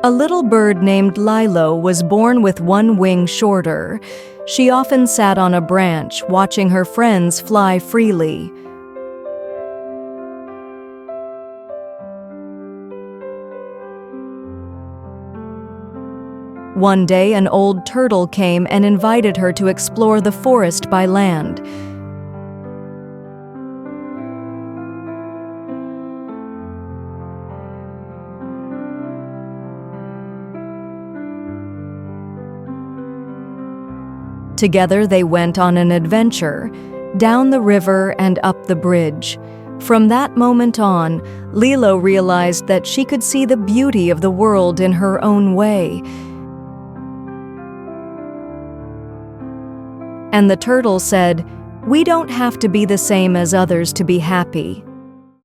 A little bird named Lilo was born with one wing shorter. She often sat on a branch, watching her friends fly freely. One day, an old turtle came and invited her to explore the forest by land. Together they went on an adventure, down the river and up the bridge. From that moment on, Lilo realized that she could see the beauty of the world in her own way. And the turtle said, "We don't have to be the same as others to be happy."